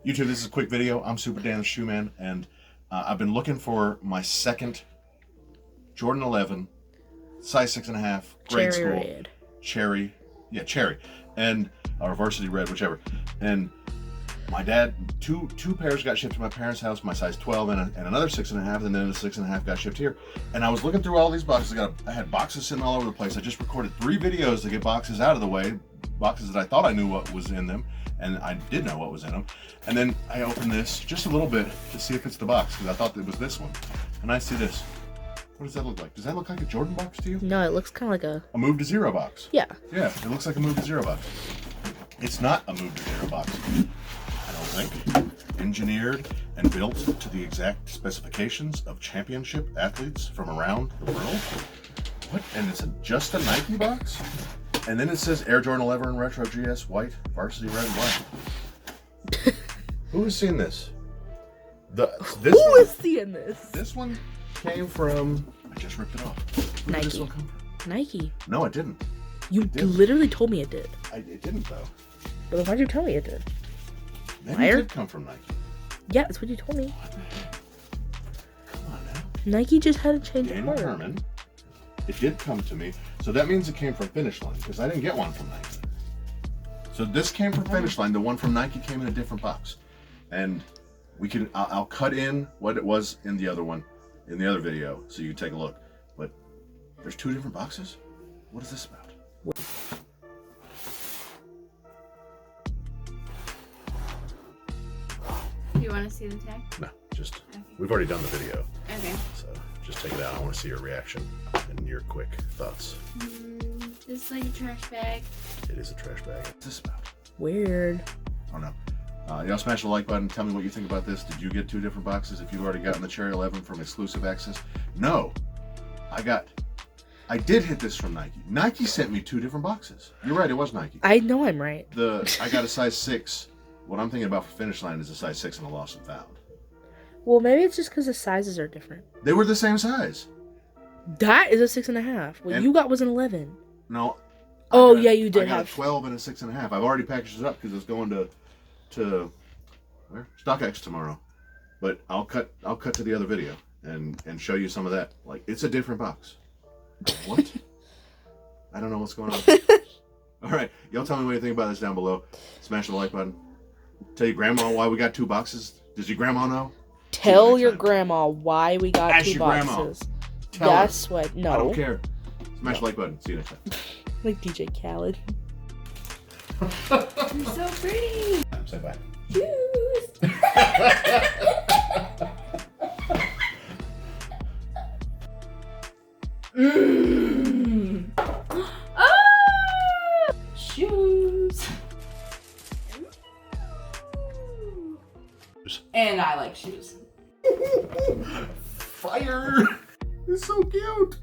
YouTube, this is a quick video. I'm Super Dan the Shoe Man, and I've been looking for my second Jordan 11, size 6.5, grade school, red. cherry, and or varsity red, whichever. And my dad, two pairs got shipped to my parents' house, my size 12, and another 6.5, and then the 6.5 got shipped here. And I was looking through all these boxes. I had boxes sitting all over the place. I just recorded 3 videos to get boxes out of the way, boxes that I thought I knew what was in them, and I did know what was in them. And then I opened this just a little bit to see if it's the box, because I thought it was this one. And I see this. What does that look like? Does that look like a Jordan box to you? No, it looks kind of like a Move to Zero box. Yeah. Yeah, it looks like a Move to Zero box. It's not a Move to Zero box, I don't think. Engineered and built to the exact specifications of championship athletes from around the world. What? And it's just a Nike box? And then it says Air Jordan 11 Retro GS White, Varsity Red and Black. Who has seen this? Who is seeing this? This one came from... I just ripped it off. Who Nike. Did this one come from? Nike. No, it didn't. You literally told me it did. It didn't, though. But then why'd you tell me it did? Maybe Liar? it did come from Nike. Yeah, that's what you told me. What the heck? Come on now. Nike just had to change Daniel it. Herman. It did come to me. So that means it came from Finish Line, because I didn't get one from Nike. So this came from Finish Line. The one from Nike came in a different box. And I'll cut in what it was in the other one, in the other video, so you take a look. But there's 2 different boxes? What is this about? Do you want to see the tag? No, just, Okay. we've already done the video. Okay. So just take it out. I want to see your reaction and your quick thoughts. This is like a trash bag. It is a trash bag. What's this about? Weird. I don't know. Y'all smash the like button. Tell me what you think about this. Did you get 2 different boxes if you've already gotten the Cherry 11 from exclusive access? No. I did hit this from Nike. Nike sent me 2 different boxes. You're right, it was Nike. I know I'm right. I got a size 6. What I'm thinking about for Finish Line is a size 6 and a lost and found. Well, maybe it's just because the sizes are different. They were the same size. That is a 6.5. What you got was an 11. No. Oh, yeah, you did I got have a 12 and a 6.5. I've already packaged it up because it's going to where? StockX tomorrow. But I'll cut to the other video and show you some of that. Like, it's a different box. What? I don't know what's going on. All right, y'all tell me what you think about this down below. Smash the like button. Tell your grandma why we got 2 boxes. Does your grandma know? Tell your grandma why we got Ask 2 your grandma. boxes. Tell her. That's what. No. I don't care. Smash the like button. See you next time. Like DJ Khaled. You're so pretty. Say bye. Shoes. Ah! Shoes. And I like shoes. Fire! It's so cute.